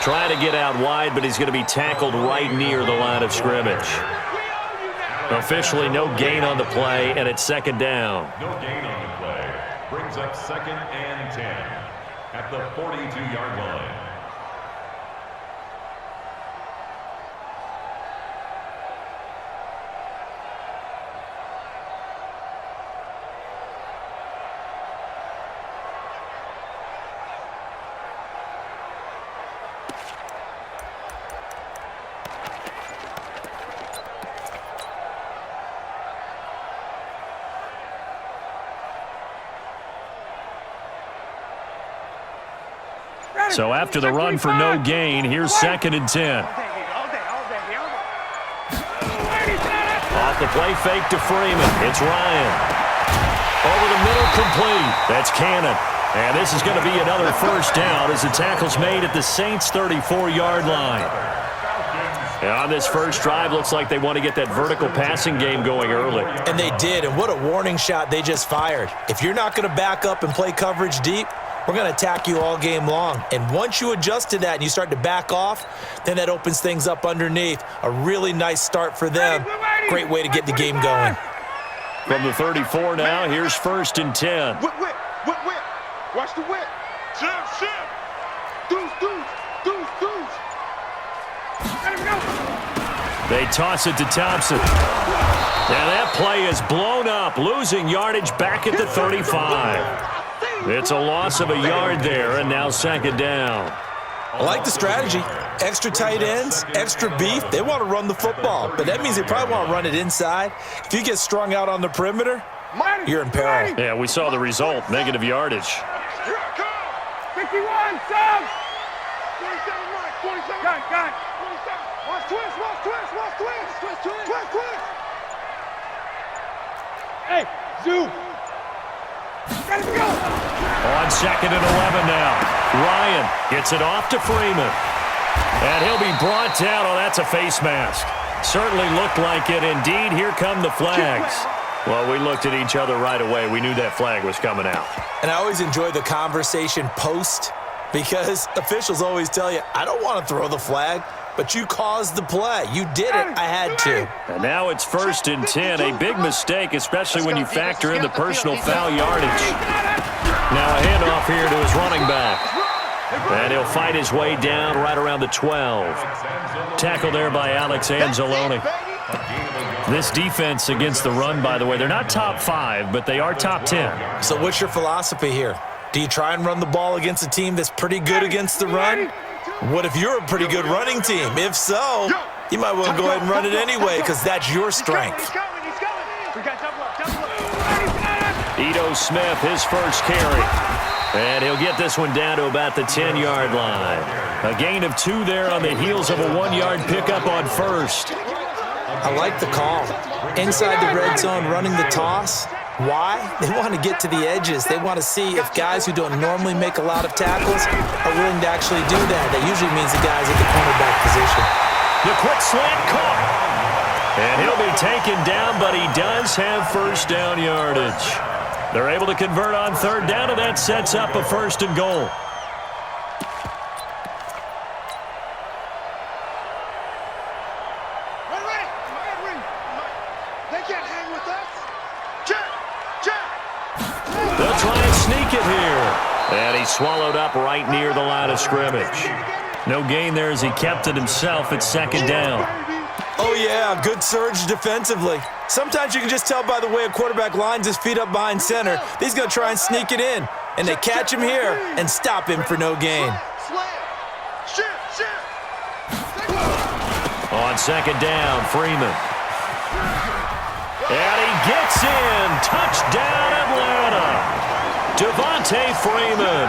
Trying to get out wide, but he's going to be tackled right near the line of scrimmage. Officially no gain on the play, and it's second down. No gain on the play. Brings up 2nd and 10 at the 42-yard line. So after the run for no gain, here's 2nd and 10. Off the play fake to Freeman. It's Ryan. Over the middle, complete. That's Cannon. And this is going to be another first down as the tackle's made at the Saints' 34-yard line. And on this first drive, looks like they want to get that vertical passing game going early. And they did, and what a warning shot they just fired. If you're not going to back up and play coverage deep, we're going to attack you all game long. And once you adjust to that and you start to back off, then that opens things up underneath. A really nice start for them. Great way to get the game going. From the 34 now, here's 1st and 10. Whip. Watch the whip. Ship. Deuce. They toss it to Thompson. And that play is blown up, losing yardage back at the 35. It's a loss of a yard there, and now 2nd down. I like the strategy. Extra tight ends, extra beef. They want to run the football, but that means they probably want to run it inside. If you get strung out on the perimeter, you're in peril. Yeah, we saw the result, negative yardage. Here I come. 51, sub. 27 right, 27. Got it. 27. Watch twist. Hey, Zoo. Gotta go. On 2nd and 11 now. Ryan gets it off to Freeman. And he'll be brought down. Oh, that's a face mask. Certainly looked like it. Indeed, here come the flags. Well, we looked at each other right away. We knew that flag was coming out. And I always enjoy the conversation post because officials always tell you, I don't want to throw the flag, but you caused the play. You did it. I had to. And now it's 1st and 10. A big mistake, especially when you factor in the personal foul yardage. Now a handoff here to his running back. And he'll fight his way down right around the 12. Tackle there by Alex Anzalone. This defense against the run, by the way, they're not top 5, but they are top 10. So what's your philosophy here? Do you try and run the ball against a team that's pretty good against the run? What if you're a pretty good running team? If so, you might want to go ahead and run it anyway because that's your strength. Ito Smith, his first carry. And he'll get this one down to about the 10-yard line. A gain of 2 there on the heels of a 1-yard pickup on first. I like the call. Inside the red zone, running the toss. Why? They want to get to the edges. They want to see if guys who don't normally make a lot of tackles are willing to actually do that. That usually means the guys at the cornerback position. The quick slant caught. And he'll be taken down, but he does have first down yardage. They're able to convert on 3rd down, and that sets up a 1st and goal. They can't hang with us. They'll try and sneak it here. And he's swallowed up right near the line of scrimmage. No gain there as he kept it himself at 2nd down. Oh, yeah, good surge defensively. Sometimes you can just tell by the way a quarterback lines his feet up behind center. He's going to try and sneak it in. And they catch him here and stop him for no gain. On 2nd down, Freeman. And he gets in. Touchdown, Atlanta. Devontae Freeman,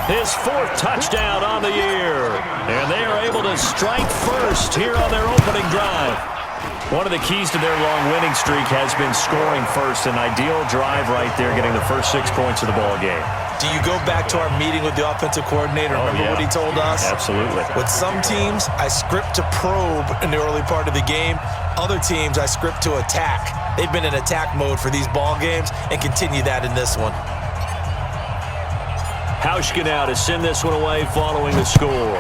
his 4th touchdown on the year. And they are able to strike first here on their opening drive. One of the keys to their long winning streak has been scoring first. An ideal drive right there, getting the first 6 points of the ball game. Do you go back to our meeting with the offensive coordinator? Remember what he told us? Absolutely. With some teams, I script to probe in the early part of the game. Other teams, I script to attack. They've been in attack mode for these ball games and continue that in this one. Hauschka now to send this one away following the score.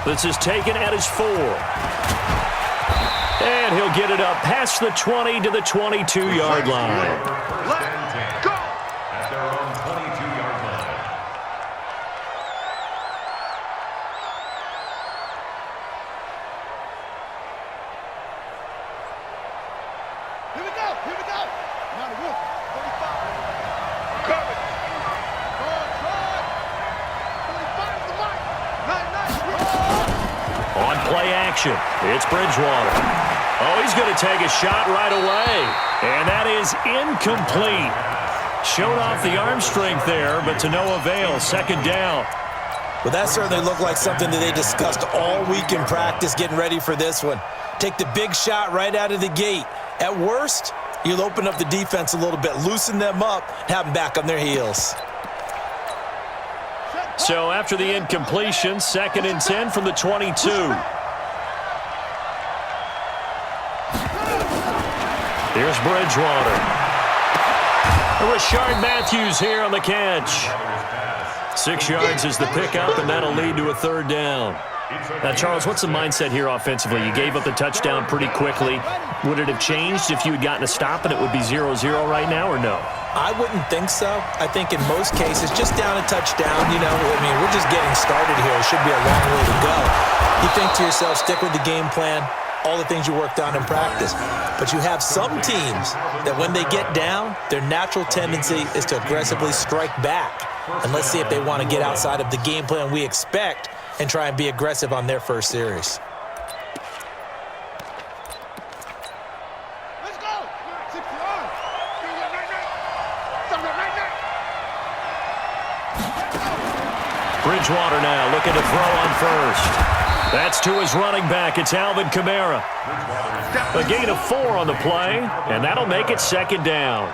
This is taken at his 4. And he'll get it up past the 20 to the 22-yard line. Let's go! At their own 22-yard line. Here we go, here we go. Now the rookie, 45. Cover. Try. 45 is the mark. Nice. On play action, it's Bridgewater. Oh, he's going to take a shot right away. And that is incomplete. Showed off the arm strength there, but to no avail. Second down. Well, that certainly looked like something that they discussed all week in practice getting ready for this one. Take the big shot right out of the gate. At worst, you'll open up the defense a little bit, loosen them up, have them back on their heels. So after the incompletion, 2nd and 10 from the 22. Here's Bridgewater. Rashard Matthews here on the catch. 6 yards is the pickup, and that'll lead to a 3rd down. Now, Charles, what's the mindset here offensively? You gave up the touchdown pretty quickly. Would it have changed if you had gotten a stop and it would be 0-0 right now, or no? I wouldn't think so. I think in most cases, just down a touchdown, you know, I mean, we're just getting started here. It should be a long way to go. You think to yourself, stick with the game plan, all the things you worked on in practice. But you have some teams that when they get down, their natural tendency is to aggressively strike back. And let's see if they want to get outside of the game plan we expect and try and be aggressive on their first series. Let's go. 60 yards. Bridgewater now looking to throw on first. That's to his running back. It's Alvin Kamara. A gain of 4 on the play, and that'll make it 2nd down.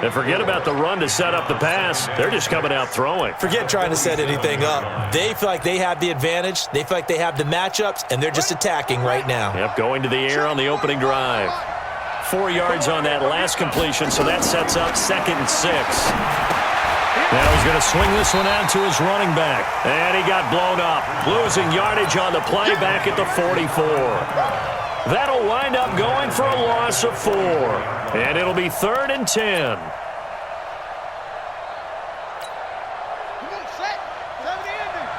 And forget about the run to set up the pass. They're just coming out throwing. Forget trying to set anything up. They feel like they have the advantage. They feel like they have the matchups, and they're just attacking right now. Yep, going to the air on the opening drive. 4 yards on that last completion, so that sets up 2nd and 6. Now he's going to swing this one out to his running back. And he got blown up. Losing yardage on the play back at the 44. That'll wind up going for a loss of 4. And it'll be 3rd and 10. Come on, set. 7 ending.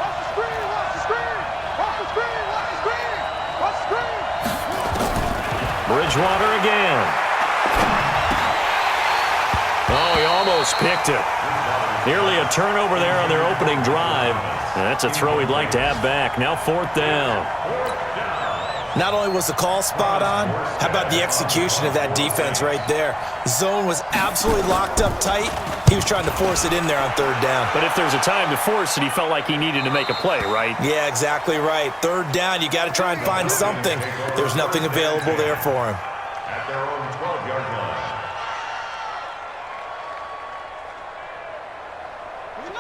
Watch the screen, watch the screen. Watch the screen, watch the screen. Watch the screen. Bridgewater again. Oh, he almost picked it. Nearly a turnover there on their opening drive. And that's a throw he'd like to have back. Now 4th down. Not only was the call spot on, how about the execution of that defense right there? Zone was absolutely locked up tight. He was trying to force it in there on 3rd down. But if there's a time to force it, he felt like he needed to make a play, right? Yeah, exactly right. 3rd down, you got to try and find something. There's nothing available there for him. At their own 12-yard line.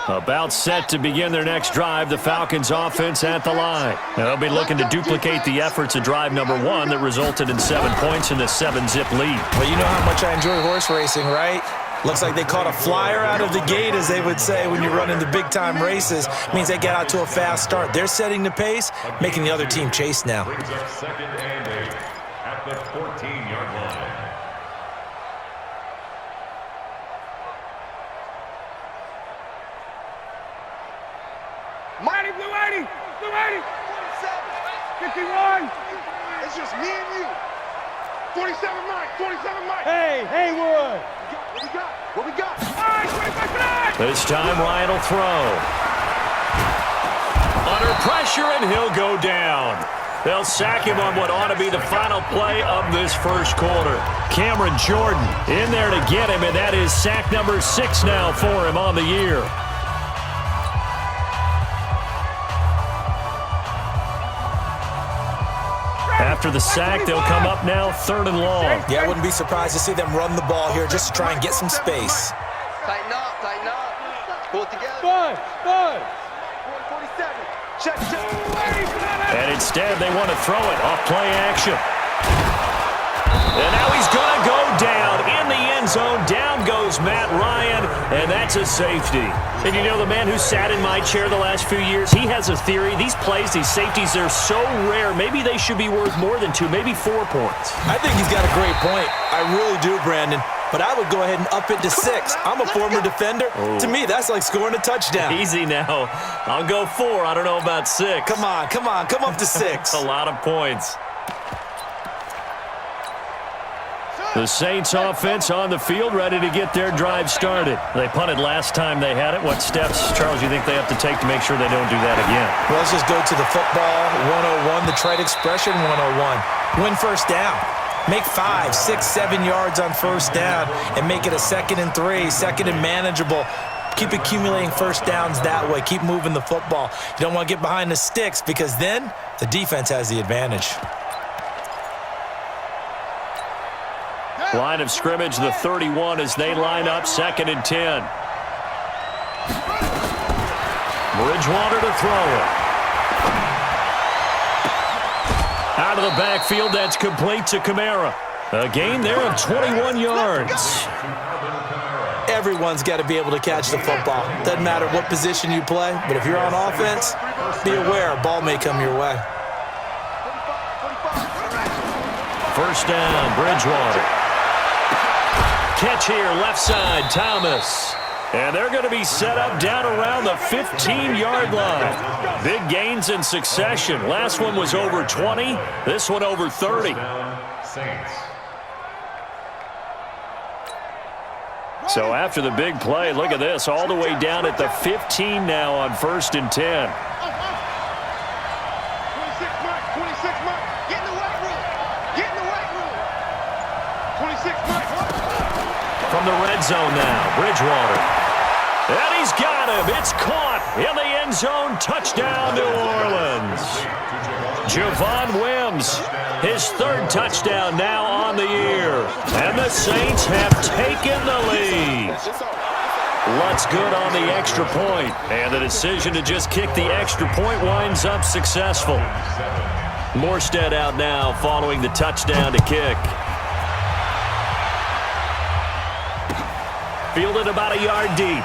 About set to begin their next drive, the Falcons offense at the line. They'll be looking to duplicate the efforts of drive number 1 that resulted in 7 points in the 7-zip lead. Well, you know how much I enjoy horse racing, right? Looks like they caught a flyer out of the gate, as they would say when you're running the big-time races. Means they get out to a fast start. They're setting the pace, making the other team chase now. Brings up 2nd and 8 at the 14-yard line. Mighty Blue 80. Blue 80. 51. It's just me and you. 47 Mike. 47 Mike. Hey, Haywood. What we got? What we got? All right, 25 This time Ryan will throw. Under pressure, and he'll go down. They'll sack him on what ought to be the final play of this first quarter. Cameron Jordan in there to get him, and that is sack number 6 now for him on the year. After the sack, they'll come up now 3rd and long. Yeah, I wouldn't be surprised to see them run the ball here just to try and get some space. Tighten up, tighten up. Pull it together. Good. 47. Check. And instead, they want to throw it off play action. And now he's going to go down in the end zone. Down goes Matt Ryan, and and that's a safety. And you know, the man who sat in my chair the last few years, he has a theory. These plays, these safeties, they're so rare. Maybe they should be worth more than 2, maybe 4 points. I think he's got a great point. I really do, Brandon. But I would go ahead and up it to 6. I'm a former defender. To me, that's like scoring a touchdown. Easy now. I'll go 4. I don't know about 6. Come on. Come up to 6. A lot of points. The Saints offense on the field, ready to get their drive started. They punted last time they had it. What steps, Charles, do you think they have to take to make sure they don't do that again? Well, let's just go to the football 101, the trite expression 101. Win first down. Make 5, 6, 7 yards on first down and make it a 2nd and 3, 2nd and manageable. Keep accumulating first downs that way. Keep moving the football. You don't want to get behind the sticks because then the defense has the advantage. Line of scrimmage, the 31 as they line up, 2nd and 10. Bridgewater to throw it. Out of the backfield, that's complete to Kamara. A gain there of 21 yards. Everyone's got to be able to catch the football. Doesn't matter what position you play, but if you're on offense, be aware a ball may come your way. First down, Bridgewater. Catch here, left side, Thomas. And they're going to be set up down around the 15-yard line. Big gains in succession. Last one was over 20. This one over 30. So after the big play, look at this. All the way down at the 15 now on 1st and 10. 26 Mike, 26 Mike. Get in the weight room. Get in the weight room. 26 Mike. From the red zone now, Bridgewater. And he's got him. It's caught in the end zone. Touchdown, New Orleans. Javon Wims, his 3rd touchdown now on the year. And the Saints have taken the lead. Lutz good on the extra point. And the decision to just kick the extra point winds up successful. Morstead out now following the touchdown to kick. Fielded about a yard deep.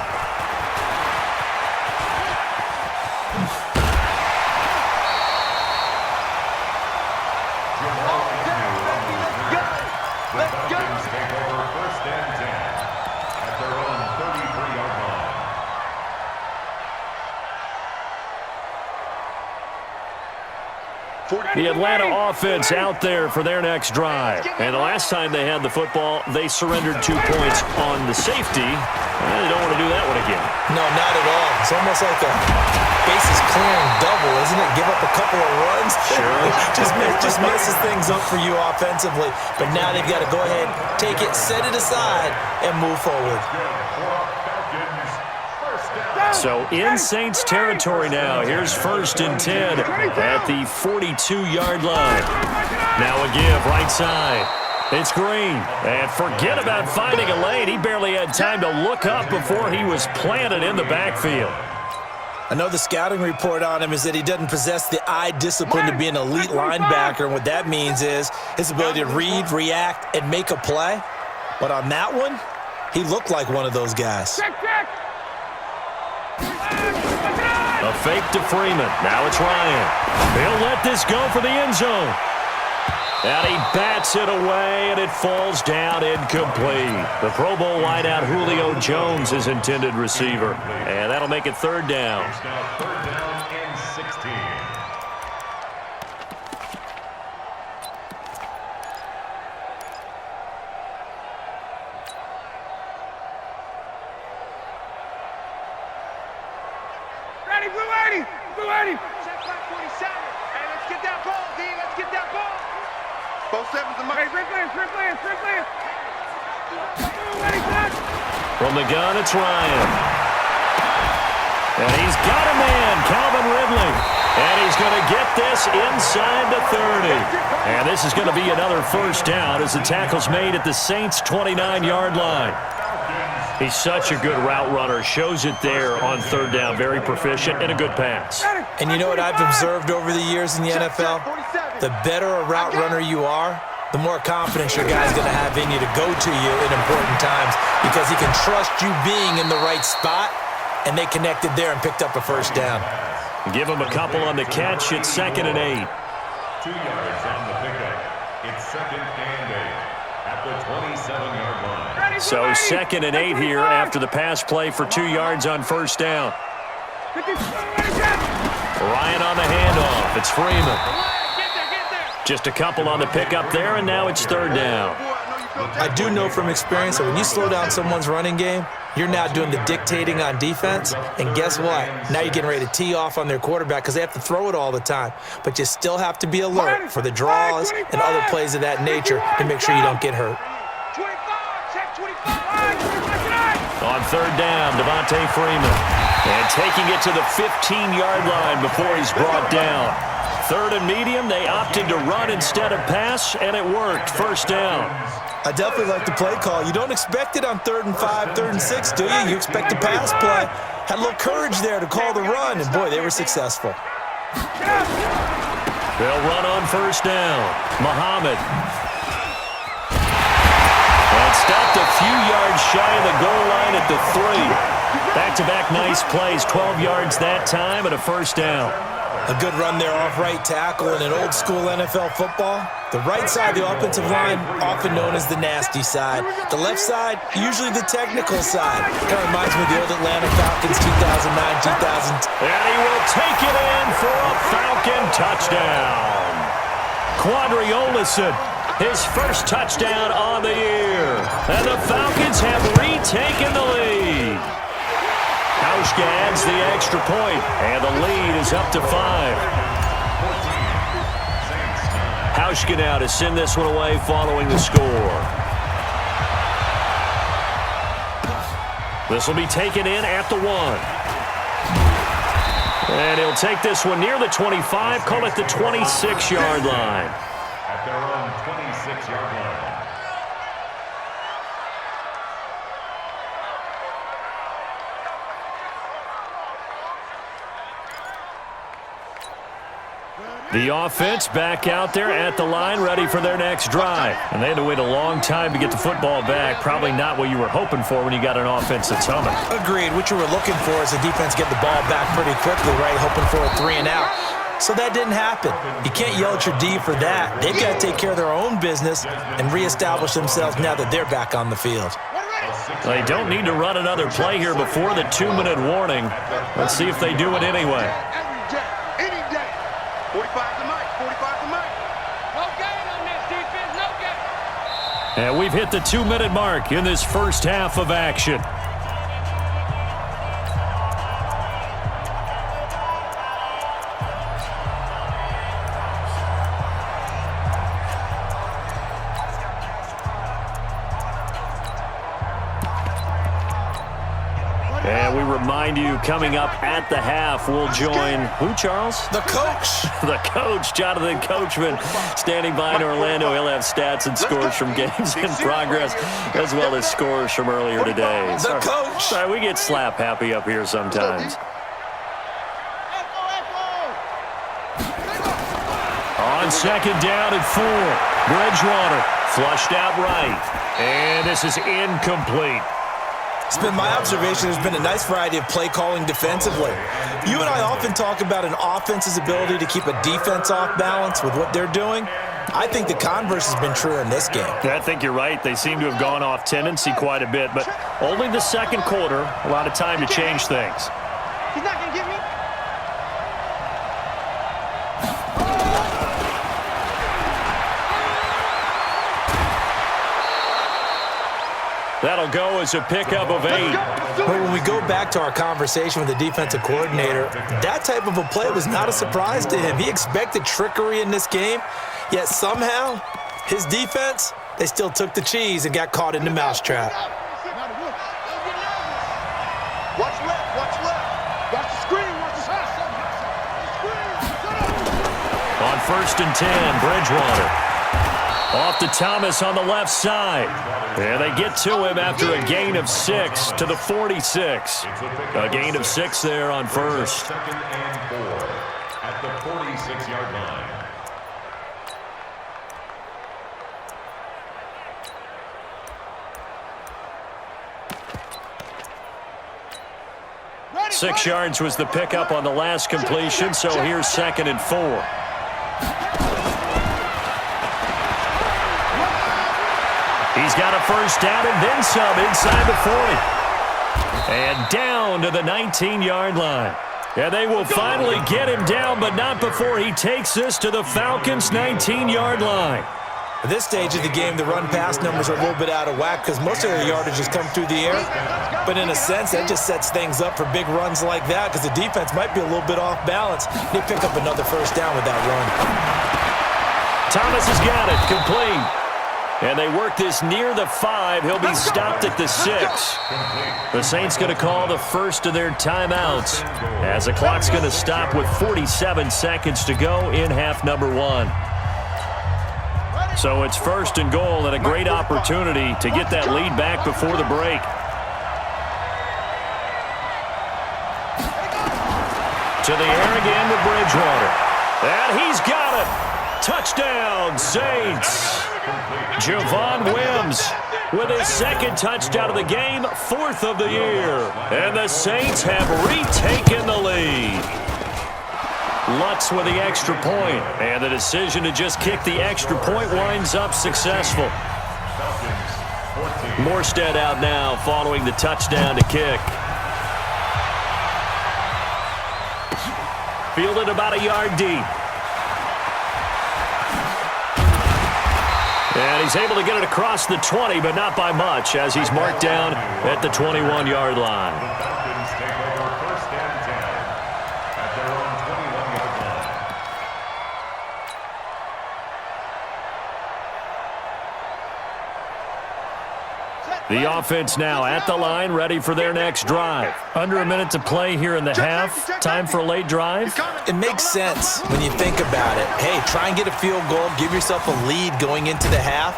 The Atlanta offense out there for their next drive. And the last time they had the football, they surrendered 2 points on the safety. They don't want to do that one again. No, not at all. It's almost like a bases clearing double, isn't it? Give up a couple of runs. Sure. just messes things up for you offensively. But now they've got to go ahead, take it, set it aside, and move forward. So in Saints territory now. Here's 1st and 10 at the 42-yard line. Now a give, right side. It's Green. And forget about finding a lane. He barely had time to look up before he was planted in the backfield. I know the scouting report on him is that he doesn't possess the eye discipline to be an elite linebacker. And what that means is his ability to read, react, and make a play. But on that one, he looked like one of those guys. A fake to Freeman. Now it's Ryan. He'll let this go for the end zone. And he bats it away, and it falls down incomplete. The Pro Bowl wideout Julio Jones is intended receiver. And that'll make it 3rd down. Third down and 16. Ready, blue 80. Blue 80. Check back 47. Hey, let's get that ball, D. Let's get that ball. Both sevens and Mike. Sprint play. From the gun, it's Ryan. And he's got a man, Calvin Ridley. And he's going to get this inside the 30. And this is going to be another 1st down as the tackle's made at the Saints' 29-yard line. He's such a good route runner. Shows it there on 3rd down. Very proficient and a good pass. And you know what I've observed over the years in the NFL? The better a route runner you are, the more confidence your guy's going to have in you to go to you in important times because he can trust you being in the right spot, and they connected there and picked up a first down. Give him a couple on the catch. It's 2nd and 8. 2 yards on the pickup. It's 2nd and 8 at the 27-yard line. So 2nd and 8 here after the pass play for 2 yards on first down. Ryan on the handoff. It's Freeman. Just a couple on the pickup there, and now it's 3rd down. I do know from experience that when you slow down someone's running game, you're now doing the dictating on defense, and guess what? Now you're getting ready to tee off on their quarterback because they have to throw it all the time. But you still have to be alert for the draws and other plays of that nature to make sure you don't get hurt. On 3rd down, Devontae Freeman. And taking it to the 15-yard line before he's brought down. 3rd and medium, they opted to run instead of pass, and it worked. First down. I definitely like the play call. You don't expect it on 3rd and 5, 3rd and 6, do you? You expect a pass play. Had a little courage there to call the run, and boy, they were successful. They'll run on first down. Muhammad. And stopped a few yards shy of the goal line at the 3. Back-to-back nice plays, 12 yards that time and a first down. A good run there off right tackle in an old-school NFL football. The right side of the offensive line, often known as the nasty side. The left side, usually the technical side. Kind of reminds me of the old Atlanta Falcons 2009, 2010. And he will take it in for a Falcon touchdown. Quadri Olison, his first touchdown on the year. And the Falcons have retaken the lead. Hauschka adds the extra point, and the lead is up to 5. Hauschka now to send this one away following the score. This will be taken in at the 1. And he'll take this one near the 25, call it the 26-yard line. At their own 26-yard line. The offense back out there at the line, ready for their next drive. And they had to wait a long time to get the football back. Probably not what you were hoping for when you got an offense that's humming. Agreed. What you were looking for is the defense get the ball back pretty quickly, right? Hoping for a 3 and out. So that didn't happen. You can't yell at your D for that. They've got to take care of their own business and reestablish themselves now that they're back on the field. They don't need to run another play here before the 2-minute warning. Let's see if they do it anyway. 45 to Mike, 45 to Mike. No gain on this defense, no gain. And we've hit the 2-minute mark in this first half of action. And we remind you, coming up at the half, we'll join who, Charles? The coach. The coach, Jonathan Coachman, standing by in Orlando. He'll have stats and scores from games in progress, as well as scores from earlier today. The coach. Sorry, we get slap happy up here sometimes. On 2nd down and 4, Bridgewater flushed out right. And this is incomplete. It's been my observation there's been a nice variety of play calling defensively. You and I often talk about an offense's ability to keep a defense off balance with what they're doing. I think the converse has been true in this game. I think you're right. They seem to have gone off tendency quite a bit, but only the second quarter, a lot of time to change things. He's not going to get me. That'll go as a pickup of 8. But when we go back to our conversation with the defensive coordinator, that type of a play was not a surprise to him. He expected trickery in this game, yet somehow his defense, they still took the cheese and got caught in the mousetrap. Watch left, watch left. Watch the screen, watch the shot. On 1st and 10, Bridgewater. Off to Thomas on the left side. And they get to him after a gain of 6 to the 46. A gain of 6 there on 1st. 2nd and 4 at the 46-yard line. 6 yards was the pickup on the last completion, so here's 2nd and 4. He's got a first down and then some inside the 40. And down to the 19-yard line. And they will finally get him down, but not before he takes this to the Falcons' 19-yard line. At this stage of the game, the run-pass numbers are a little bit out of whack because most of their yardage has come through the air. But in a sense, that just sets things up for big runs like that because the defense might be a little bit off balance. They pick up another first down with that run. Thomas has got it, complete. And they work this near the 5. He'll be stopped at the 6. The Saints going to call the first of their timeouts as the clock's going to stop with 47 seconds to go in half number 1. So it's 1st and goal and a great opportunity to get that lead back before the break. To the air again with Bridgewater. And he's got it. Touchdown, Saints. Javon Wims with his 2nd touchdown of the game, 4th of the year. And the Saints have retaken the lead. Lutz with the extra point, and the decision to just kick the extra point winds up successful. Morstead out now following the touchdown to kick. Fielded about a yard deep. And he's able to get it across the 20, but not by much, as he's marked down at the 21-yard line. The Falcons take over 1st and 10 at their own 21-yard line. The offense now at the line, ready for their next drive. Under a minute to play here in the half. Time for a late drive. It makes sense when you think about it. Hey, try and get a field goal. Give yourself a lead going into the half.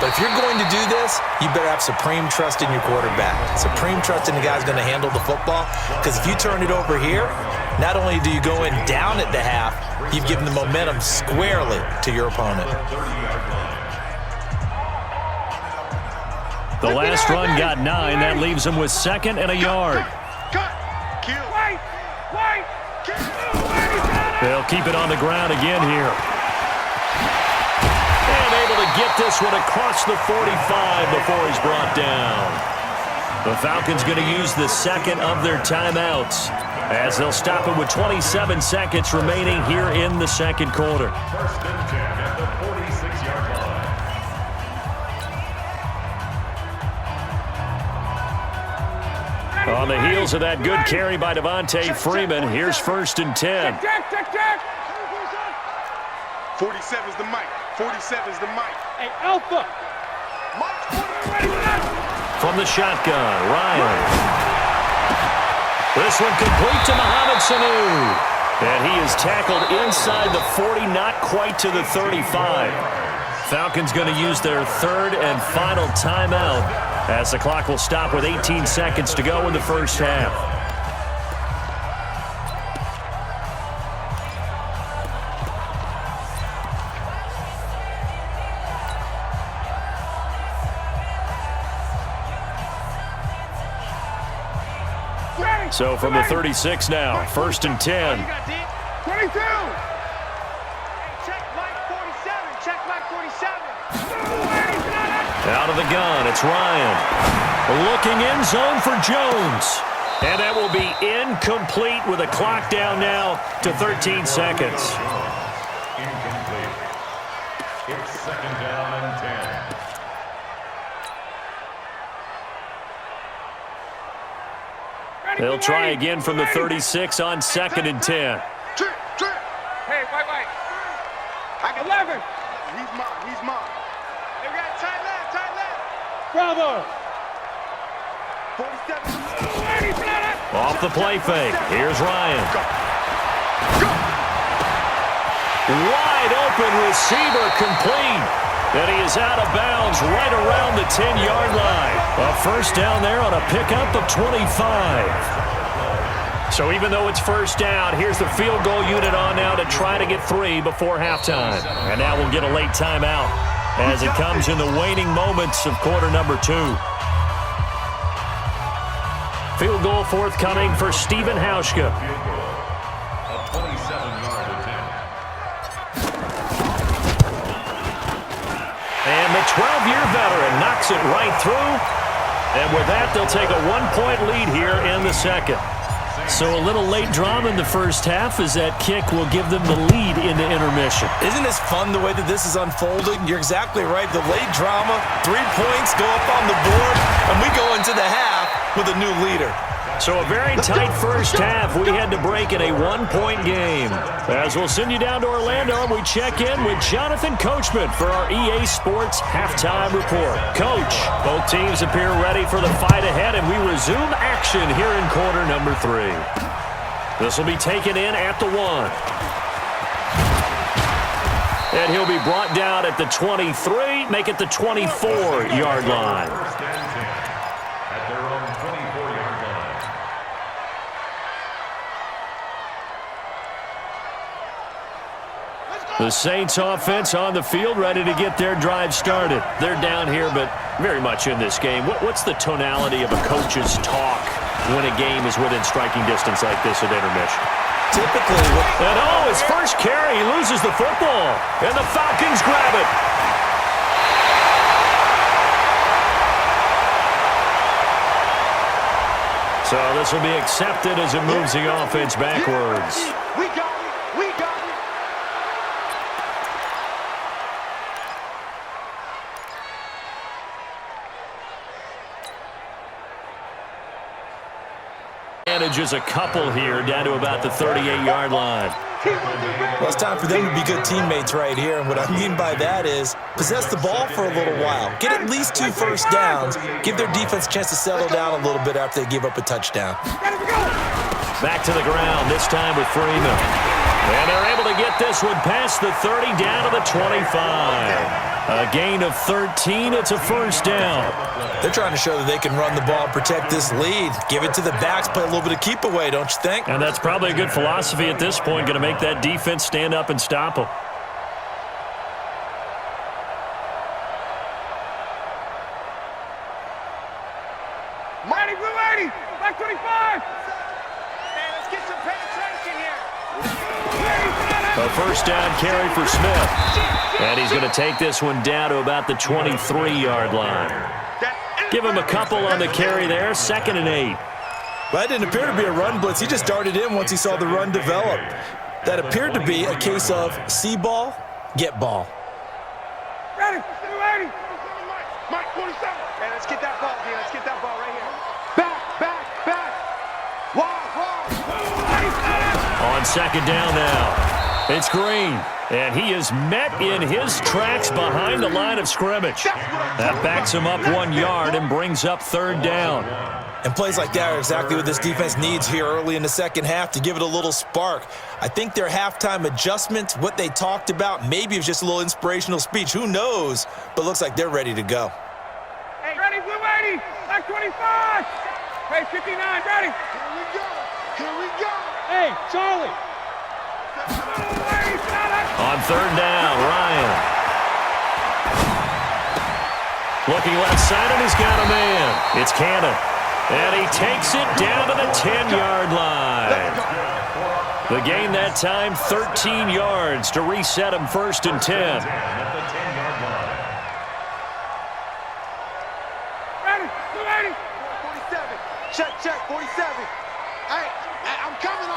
But if you're going to do this, you better have supreme trust in your quarterback. Supreme trust in the guy's going to handle the football. Because if you turn it over here, not only do you go in down at the half, you've given the momentum squarely to your opponent. The last run got 9. That leaves him with 2nd and a yard. They'll keep it on the ground again here. And able to get this one across the 45 before he's brought down. The Falcons going to use the 2nd of their timeouts as they'll stop it with 27 seconds remaining here in the 2nd quarter. 1st and 10 at the 46-yard line. On the heels of that good carry by Devontae Freeman, here's 1st and 10. 47's the mic. 47's the mic. Hey, Alpha. From the shotgun, Ryan. This one complete to Mohamed Sanu. And he is tackled inside the 40, not quite to the 35. Falcons going to use their 3rd and final timeout as the clock will stop with 18 seconds to go in the first half. So from the 36 now, 1st and 10. 22. Out of the gun, it's Ryan. Looking in zone for Jones. And that will be incomplete with a clock down now to 13 seconds. Incomplete. It's 2nd down and 10. They'll try again from the 36 on 2nd and 10. Hey, wait. 11. He's mine. They got tight left. Bravo. 47. Off the play fake. Here's Ryan. Wide open receiver complete. And he is out of bounds right around the 10-yard line. A first down there on a pickup of 25. So even though it's first down, here's the field goal unit on now to try to get 3 before halftime. And now we'll get a late timeout as it comes in the waning moments of quarter number 2. Field goal forthcoming for Stephen Hauschka. Field goal. A 27-yard attempt. And the 12-year veteran knocks it right through. And with that, they'll take a 1-point lead here in the second. So a little late drama in the first half as that kick will give them the lead into intermission. Isn't this fun the way that this is unfolding? You're exactly right. The late drama, 3 points go up on the board, and we go into the half with a new leader. So a very tight first half. We had to break in a 1-point game. As we'll send you down to Orlando, and we check in with Jonathan Coachman for our EA Sports Halftime Report. Coach, both teams appear ready for the fight ahead, and we resume action here in quarter number 3. This will be taken in at the 1. And he'll be brought down at the 23, make it the 24-yard line. First and 10 at their own 24-yard line. The Saints offense on the field, ready to get their drive started. They're down here, but very much in this game. What's the tonality of a coach's talk when a game is within striking distance like this at intermission? Typically, And his first carry, he loses the football. And the Falcons grab it. So this will be accepted as it moves the offense backwards. We got it. We got it. Manages a couple here down to about the 38-yard line. well, it's time for them to be good teammates right here. And what I mean by that is possess the ball for a little while. Get at least 2 first downs. Give their defense a chance to settle down a little bit after they give up a touchdown. Back to the ground, this time with Freeman. And they're able to get this one past the 30 down to the 25. A gain of 13, it's a first down. They're trying to show that they can run the ball and protect this lead. Give it to the backs, play a little bit of keep away, don't you think? And that's probably a good philosophy at this point, going to make that defense stand up and stop them. Mighty Blue 80, back 25. Hey, let's get some penetration here. A first down carry for Smith. And he's going to take this one down to about the 23-yard line. Give him a couple on the carry there, 2nd and 8. Well, that didn't appear to be a run blitz. He just darted in once he saw the run develop. That appeared to be a case of see ball, get ball. Ready, 280. Mike, 47. Hey, let's get that ball, D. Let's get that ball right here. Back. Wide. On 2nd down now. It's Green, and he is met in his tracks behind the line of scrimmage. That backs him up 1 yard and brings up 3rd down. And plays like that are exactly what this defense needs here early in the second half to give it a little spark. I think their halftime adjustment, what they talked about, maybe it was just a little inspirational speech. Who knows? But looks like they're ready to go. Hey, ready, Blue 80, back 25. Hey, 59, ready. Here we go. Hey, Charlie. On 3rd down, Ryan. Looking left side, and he's got a man. It's Cannon. And he takes it down to the 10-yard line. The gain that time, 13 yards to reset him 1st and 10. At the 10-yard line. Ready, 280. 47. Check, 47. Hey, I'm coming.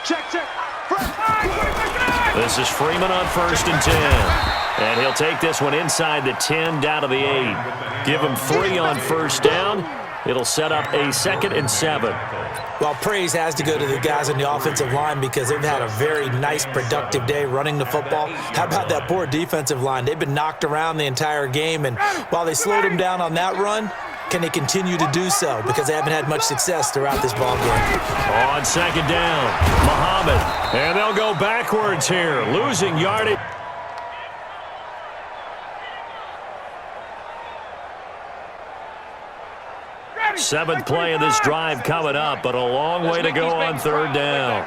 Check. This is Freeman on 1st and 10. And he'll take this one inside the 10 down to the 8. Give him 3 on 1st down. It'll set up a 2nd and 7. Well, praise has to go to the guys on the offensive line because they've had a very nice, productive day running the football. How about that poor defensive line? They've been knocked around the entire game, and while they slowed them down on that run, can they continue to do so? Because they haven't had much success throughout this ball game. On 2nd down, Muhammad. And they'll go backwards here, losing yardage. Seventh play of this drive coming up, but a long way to go on 3rd down.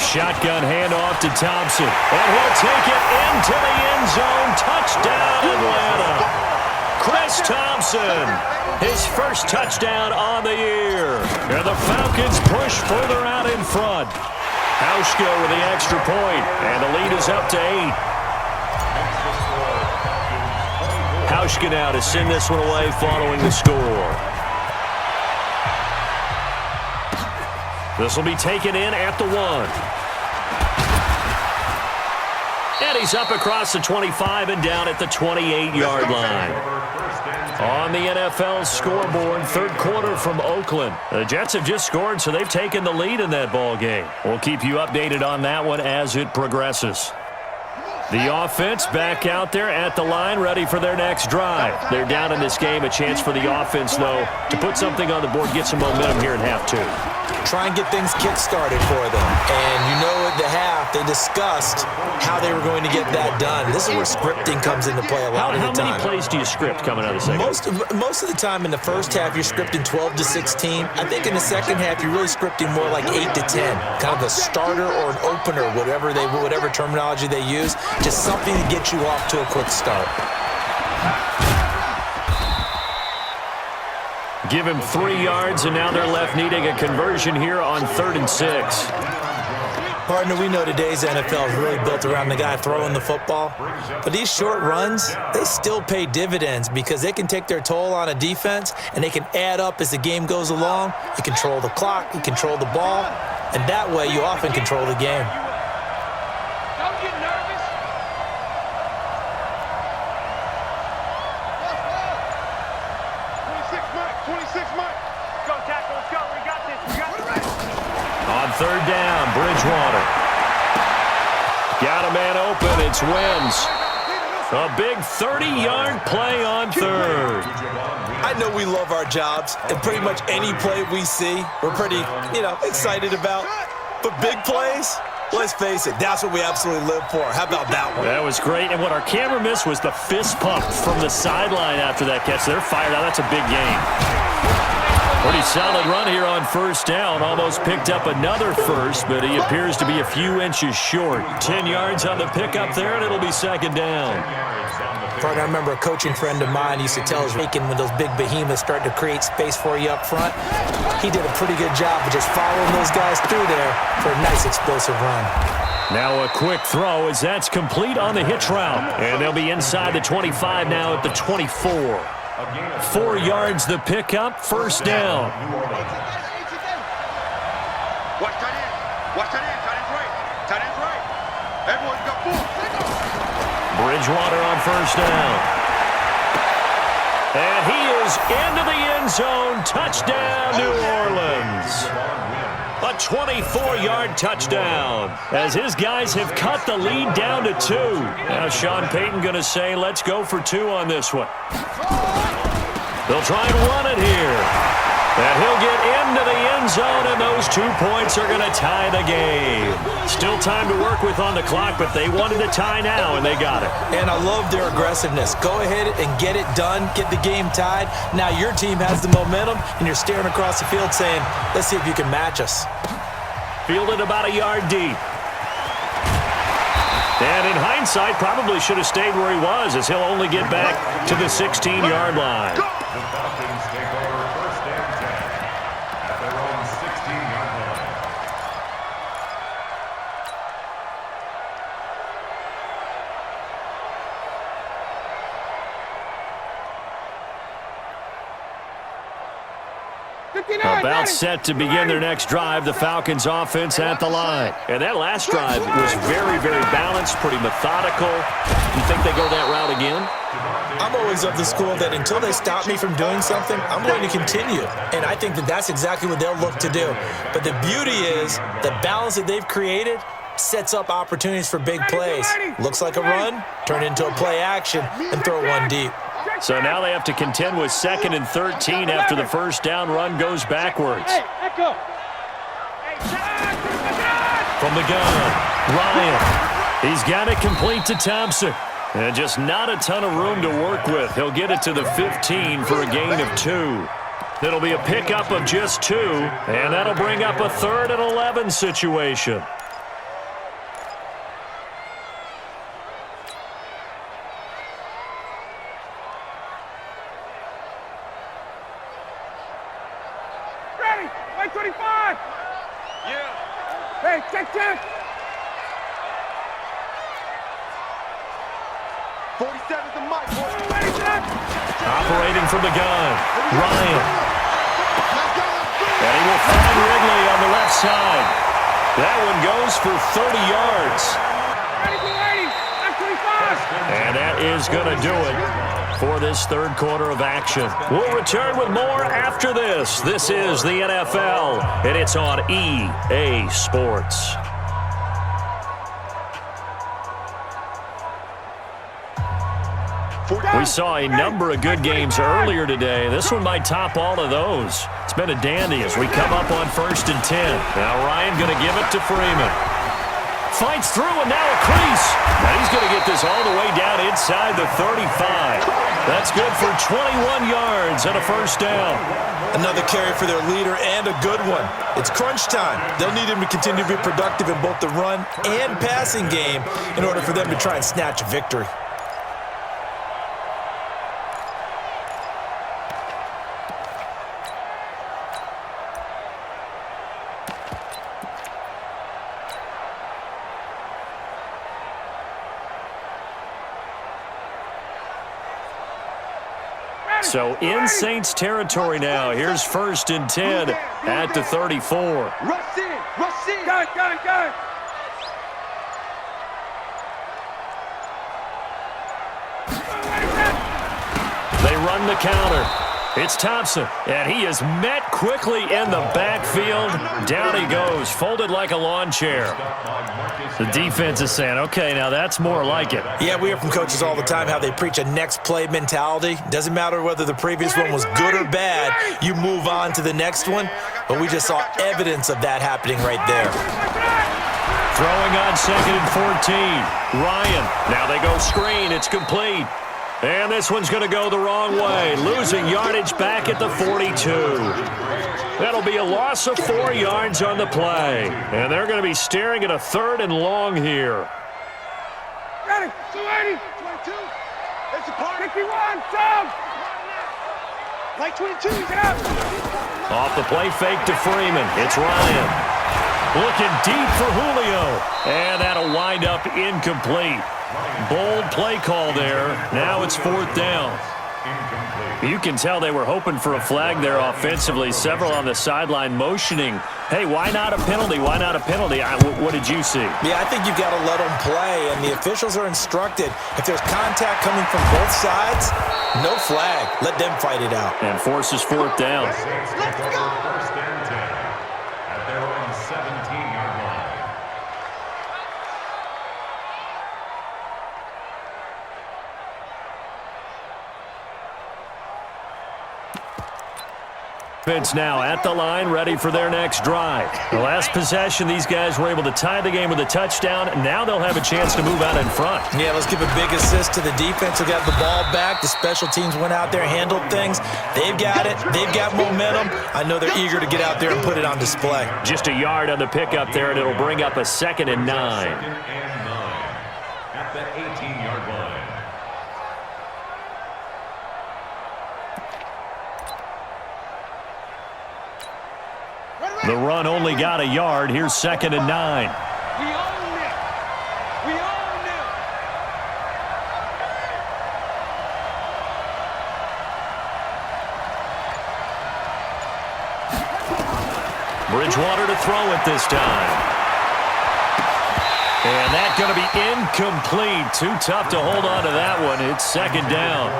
Shotgun handoff to Thompson, and he'll take it into the end zone. Touchdown, Atlanta. Chris Thompson, his first touchdown on the year. And the Falcons push further out in front. Hauschka with the extra point, and the lead is up to 8. Hauschka now to send this one away following the score. This will be taken in at the 1. And he's up across the 25 and down at the 28-yard line. On the NFL scoreboard, third quarter from Oakland. The Jets have just scored, so they've taken the lead in that ball game. We'll keep you updated on that one as it progresses. The offense back out there at the line, ready for their next drive. They're down in this game. A chance for the offense, though, to put something on the board, get some momentum here in half 2. Try and get things kick-started for them. And you know at the half, they discussed how they were going to get that done. This is where scripting comes into play a lot of the time. How many plays do you script coming out of the second? Most of the time in the first half, you're scripting 12 to 16. I think in the second half, you're really scripting more like 8 to 10. Kind of a starter or an opener, whatever terminology they use. Just something to get you off to a quick start. Give him 3 yards, and now they're left needing a conversion here on 3rd and 6. Partner, we know today's NFL is really built around the guy throwing the football. But these short runs, they still pay dividends because they can take their toll on a defense, and they can add up as the game goes along. You control the clock, you control the ball, and that way you often control the game. Don't get nervous. 26, Mike. Go, tackle, let's go. We got this. We got this. On 3rd down, Bridgewater. Got a man open. It's Wims. A big 30-yard play on 3rd. I know we love our jobs, and pretty much any play we see, we're pretty, excited about. But big plays, let's face it, that's what we absolutely live for. How about that one? That was great. And what our camera missed was the fist pump from the sideline after that catch. They're fired out. That's a big game. Pretty solid run here on 1st down. Almost picked up another first, but he appears to be a few inches short. 10 yards on the pickup there, and it'll be 2nd down. Partner, I remember a coaching friend of mine used to tell us when those big behemoths start to create space for you up front. He did a pretty good job of just following those guys through there for a nice explosive run. Now a quick throw as that's complete on the hitch route. And they'll be inside the 25 now at the 24. 4 yards the pickup, 1st down. Watch tight end. Watch tight end. Tight end's right. Tight end's right. Everyone's got 4. Bridgewater on 1st down. And he is into the end zone. Touchdown, New Orleans. A 24-yard touchdown as his guys have cut the lead down to 2. Now Sean Payton going to say, let's go for 2 on this one. They'll try and run it here. And he'll get into the end zone, and those 2 points are going to tie the game. Still time to work with on the clock, but they wanted to tie now, and they got it. And I love their aggressiveness. Go ahead and get it done, get the game tied. Now your team has the momentum, and you're staring across the field saying, let's see if you can match us. Fielded about a yard deep. And in hindsight, probably should have stayed where he was, as he'll only get back to the 16-yard line. The Falcons take over 1st and 10 at their own 16-yard line. About set to begin their next drive, the Falcons offense at the line. And that last drive was very, very balanced, pretty methodical. You think they go that route again? I'm always of the school that until they stop me from doing something, I'm going to continue. And I think that that's exactly what they'll look to do. But the beauty is the balance that they've created sets up opportunities for big plays. Looks like a run, turn into a play action, and throw one deep. So now they have to contend with 2nd and 13 after the 1st down run goes backwards. Hey, echo. From the gun, Ryan. He's got it complete to Thompson. And just not a ton of room to work with. He'll get it to the 15 for a gain of 2. It'll be a pickup of just 2, and that'll bring up a 3rd and 11 situation. White 25. Yeah. Hey, check. 47's the mic, boys. Operating from the gun, Ryan. And he will find Ridley on the left side. That one goes for 30 yards. And that is going to do it for this third quarter of action. We'll return with more after this. This is the NFL, and it's on EA Sports. We saw a number of good games earlier today. This one might top all of those. It's been a dandy as we come up on 1st and 10. Now Ryan going to give it to Freeman. Fights through and now a crease. Now he's going to get this all the way down inside the 35. That's good for 21 yards and a first down. Another carry for their leader and a good one. It's crunch time. They'll need him to continue to be productive in both the run and passing game in order for them to try and snatch a victory. So in Saints territory now. Here's 1st and 10 at the 34. Rush in. Go. They run the counter. It's Thompson, and he is met quickly in the backfield. Down he goes, folded like a lawn chair. The defense is saying, okay, now that's more like it. Yeah, we hear from coaches all the time how they preach a next play mentality. Doesn't matter whether the previous one was good or bad, you move on to the next one. But we just saw evidence of that happening right there. Throwing on 2nd and 14. Ryan, now they go screen, it's complete. And this one's going to go the wrong way, losing yardage back at the 42. That'll be a loss of 4 yards on the play. And they're going to be staring at a 3rd and long here. Got it. 280. 22. It's a party. 51. Down. Like 22. Get up. Off the play fake to Freeman. It's Ryan. Looking deep for Julio. And that'll wind up incomplete. Bold play call there. Now it's 4th down. You can tell they were hoping for a flag there offensively. Several on the sideline motioning. Hey, why not a penalty? Why not a penalty? What did you see? Yeah, I think you've got to let them play, and the officials are instructed. If there's contact coming from both sides, no flag. Let them fight it out. And forces 4th down. Let's go! 1st and 10 at their own 17-yard line. Defense now at the line, ready for their next drive. The last possession, these guys were able to tie the game with a touchdown. Now they'll have a chance to move out in front. Yeah, let's give a big assist to the defense who got the ball back. The special teams went out there, handled things. They've got it. They've got momentum. I know they're eager to get out there and put it on display. Just a yard on the pickup there, and it'll bring up a 2nd and 9. 2nd and 9 at the 18-yard line. The run only got a yard. Here's 2nd and 9. We own it. We own it. Bridgewater to throw it this time. And that's going to be incomplete. Too tough to hold on to that one. It's 2nd down.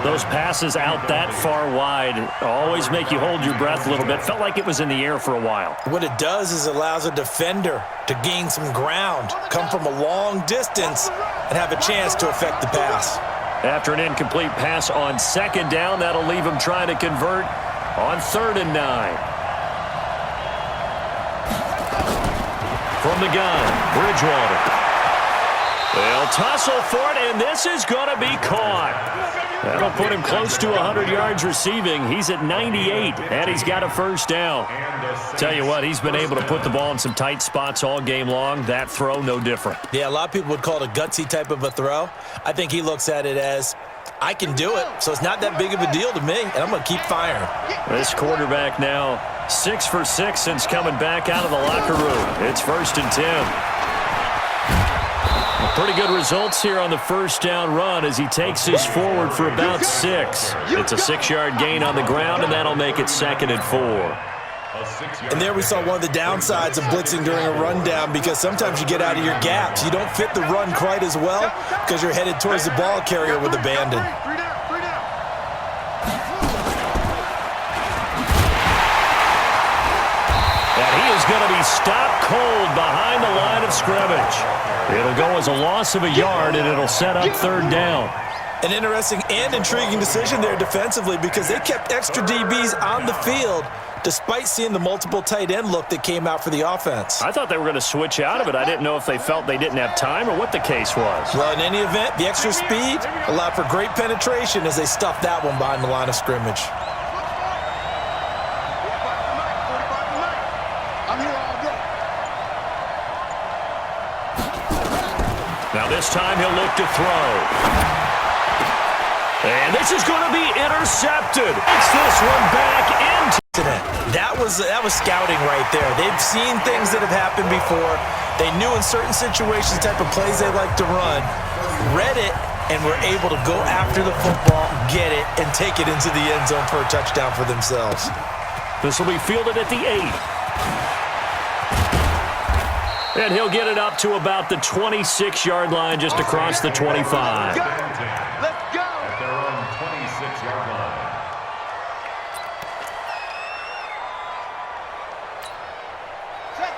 Those passes out that far wide always make you hold your breath a little bit. Felt like it was in the air for a while. What it does is it allows a defender to gain some ground, come from a long distance, and have a chance to affect the pass. After an incomplete pass on 2nd down, that'll leave him trying to convert on 3rd and 9. From the gun, Bridgewater. They'll tussle for it, and this is going to be caught. That'll put him close to 100 yards receiving. He's at 98, and he's got a first down. Tell you what, he's been able to put the ball in some tight spots all game long. That throw, no different. Yeah, a lot of people would call it a gutsy type of a throw. I think he looks at it as I can do it, so it's not that big of a deal to me, and I'm going to keep firing. This quarterback now 6 for 6 since coming back out of the locker room. It's 1st and 10. Pretty good results here on the first down run as he takes this forward for about 6. It's a 6-yard gain on the ground, and that'll make it 2nd and 4. And there we saw one of the downsides of blitzing during a rundown, because sometimes you get out of your gaps. You don't fit the run quite as well because you're headed towards the ball carrier with abandon. And he is going to be stopped cold behind the line of scrimmage. It'll go as a loss of a yard, and it'll set up 3rd down. An interesting and intriguing decision there defensively, because they kept extra DBs on the field despite seeing the multiple tight end look that came out for the offense. I thought they were going to switch out of it. I didn't know if they felt they didn't have time or what the case was. Well, in any event, the extra speed allowed for great penetration as they stuffed that one behind the line of scrimmage. Now this time he'll look to throw. And this is going to be intercepted. It's this one back into That was scouting right there. They've seen things that have happened before. They knew in certain situations the type of plays they like to run, read it, and were able to go after the football, get it, and take it into the end zone for a touchdown for themselves. This will be fielded at the 8. And he'll get it up to about the 26-yard line, just across the 25. Let's go! At their own 26-yard line.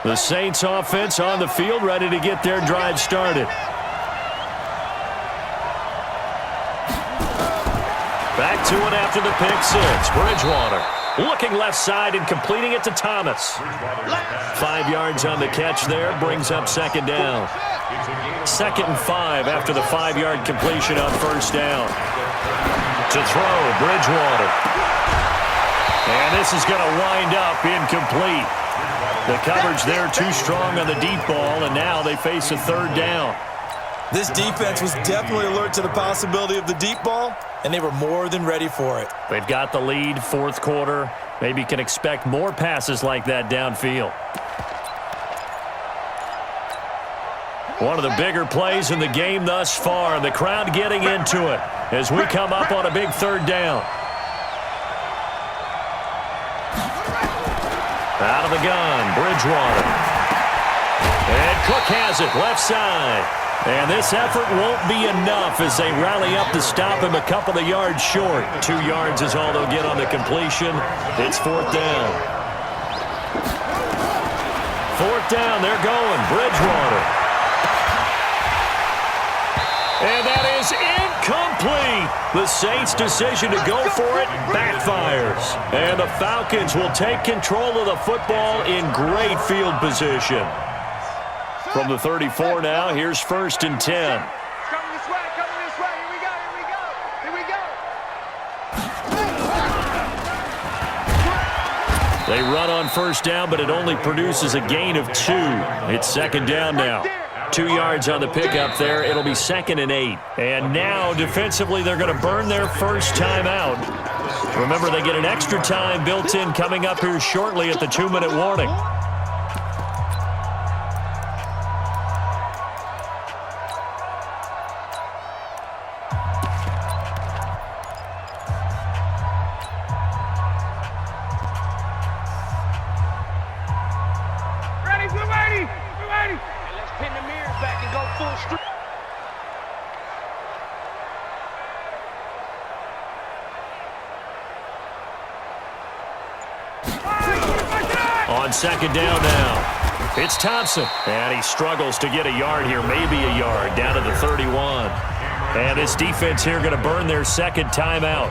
The Saints offense on the field, ready to get their drive started. Back to it after the pick 6. Bridgewater looking left side and completing it to Thomas. 5 yards on the catch there, brings up 2nd down. 2nd and 5 after the 5-yard completion on 1st down. To throw, Bridgewater. And this is going to wind up incomplete. The coverage there too strong on the deep ball, and now they face a 3rd down. This defense was definitely alert to the possibility of the deep ball, and they were more than ready for it. They've got the lead, 4th quarter. Maybe can expect more passes like that downfield. One of the bigger plays in the game thus far, and the crowd getting into it as we come up on a big 3rd down. Out of the gun, Bridgewater. And Cook has it, left side. And this effort won't be enough as they rally up to stop him a couple of yards short. 2 yards is all they'll get on the completion. It's 4th down. 4th down, they're going. Bridgewater. And that is incomplete. The Saints' decision to go for it backfires. And the Falcons will take control of the football in great field position. From the 34 now, here's 1st and 10. Coming this way, here we go, here we go. They run on 1st down, but it only produces a gain of 2. It's 2nd down now. 2 yards on the pickup there. It'll be 2nd and 8. And now, defensively, they're going to burn their first timeout. Remember, they get an extra time built in coming up here shortly at the 2-minute warning. On 2nd down now, it's Thompson. And he struggles to get a yard here, maybe a yard, down to the 31. And this defense here going to burn their 2nd timeout.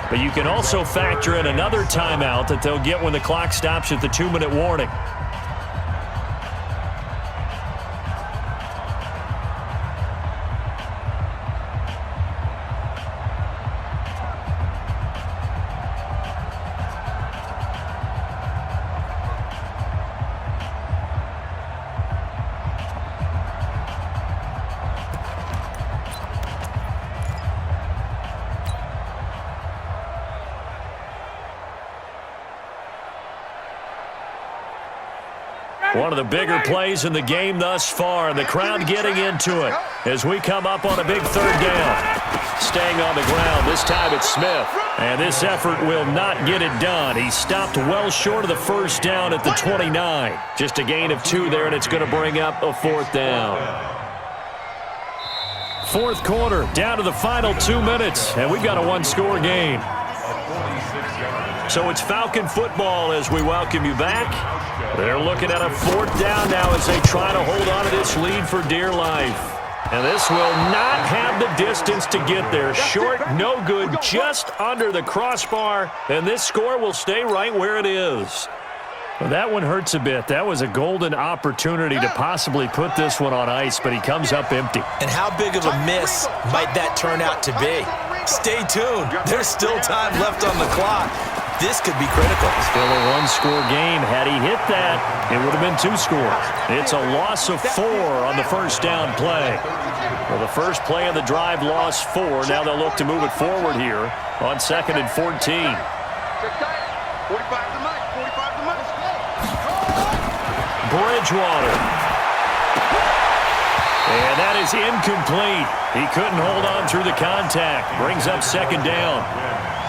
But you can also factor in another timeout that they'll get when the clock stops at the 2-minute warning. One of the bigger plays in the game thus far, and the crowd getting into it as we come up on a big third down. Staying on the ground, this time it's Smith. And this effort will not get it done. He stopped well short of the first down at the 29. Just a gain of 2 there, and it's going to bring up a 4th down. Fourth quarter, down to the final 2 minutes, and we've got a 1-score game. So it's Falcon football as we welcome you back. They're looking at a 4th down now as they try to hold on to this lead for dear life. And this will not have the distance to get there. Short, no good, just under the crossbar, and this score will stay right where it is. Well, that one hurts a bit. That was a golden opportunity to possibly put this one on ice, but he comes up empty. And how big of a miss might that turn out to be? Stay tuned. There's still time left on the clock. This could be critical. Still a 1-score game. Had he hit that, it would have been 2 scores. It's a loss of 4 on the first down play. Well, the first play of the drive lost 4. Now they'll look to move it forward here on 2nd and 14. 45 to Mike. 45 to Mike. Bridgewater. And that is incomplete. He couldn't hold on through the contact. Brings up 2nd down.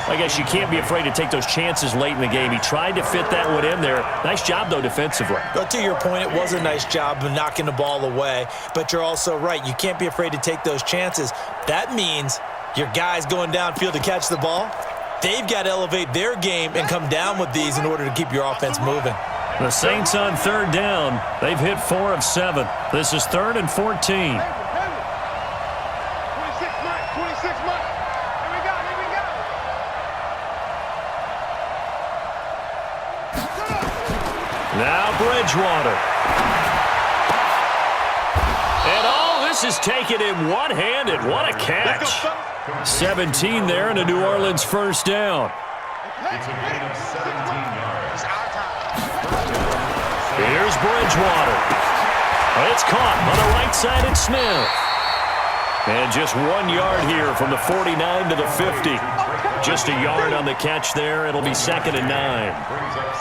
I guess you can't be afraid to take those chances late in the game. He tried to fit that one in there. Nice job, though, defensively. But to your point, it was a nice job of knocking the ball away. But you're also right. You can't be afraid to take those chances. That means your guys going downfield to catch the ball, they've got to elevate their game and come down with these in order to keep your offense moving. The Saints on 3rd down. They've hit 4 of 7. This is 3rd and 14. 26 Mike. 26 Mike. Here we go. Here we go. Now Bridgewater. And all this is taken in one-handed. What a catch. 17 there and a New Orleans first down. It's a gain of 17 yards. Here's Bridgewater. It's caught on the right side at Smith. And just 1 yard here from the 49 to the 50. Just a yard on the catch there. It'll be 2nd and 9.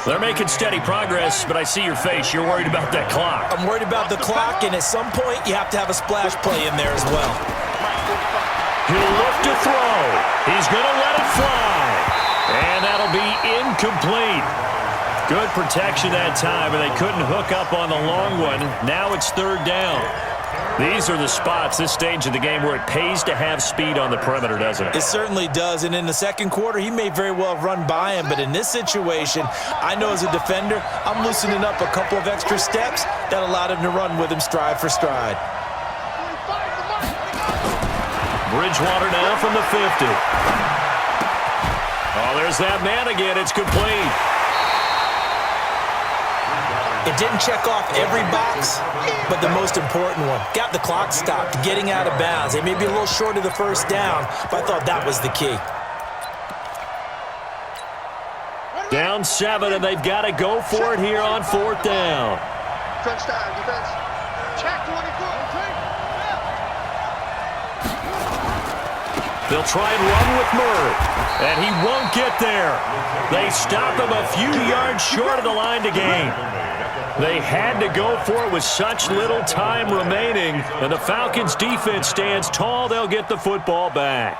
They're making steady progress, but I see your face. You're worried about that clock. I'm worried about the clock, and at some point, you have to have a splash play in there as well. He'll look to throw. He's going to let it fly. And that'll be incomplete. Good protection that time, and they couldn't hook up on the long one. Now it's 3rd down. These are the spots, this stage of the game, where it pays to have speed on the perimeter, doesn't it? It certainly does, and in the second quarter, he may very well have run by him, but in this situation, I know as a defender, I'm loosening up a couple of extra steps that allowed him to run with him stride for stride. Bridgewater now from the 50. Oh, there's that man again. It's complete. It didn't check off every box, but the most important one. Got the clock stopped, getting out of bounds. They may be a little short of the first down, but I thought that was the key. Down 7, and they've got to go for it here on 4th down. Defense time, defense. Check 24. They'll try and run with Murray, and he won't get there. They stop him a few yards short of the line to gain. They had to go for it with such little time remaining, and the Falcons' defense stands tall. They'll get the football back.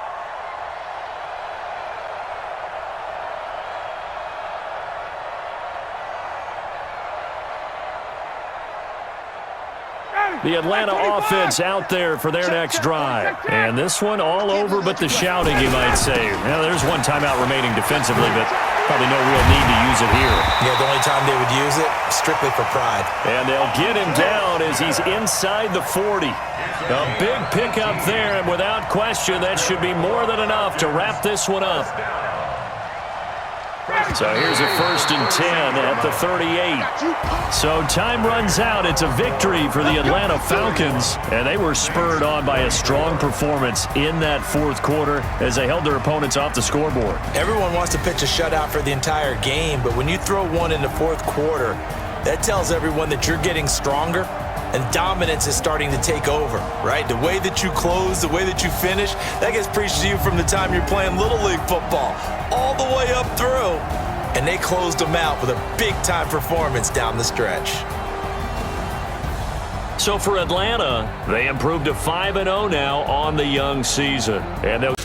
The Atlanta offense out there for their next drive. And this one all over but the shouting, you might say. Now, there's one timeout remaining defensively, but probably no real need to use it here. Yeah, the only time they would use it, strictly for pride. And they'll get him down as he's inside the 40. A big pickup there, and without question, that should be more than enough to wrap this one up. So here's a 1st and 10 at the 38. So time runs out. It's a victory for the Atlanta Falcons, and they were spurred on by a strong performance in that 4th quarter as they held their opponents off the scoreboard. Everyone wants to pitch a shutout for the entire game, but when you throw one in the 4th quarter, that tells everyone that you're getting stronger and dominance is starting to take over, right? The way that you close, the way that you finish, that gets preached to you from the time you're playing Little League football all the way up through. And they closed them out with a big-time performance down the stretch. So for Atlanta, they improved to 5-0 now on the young season. And they'll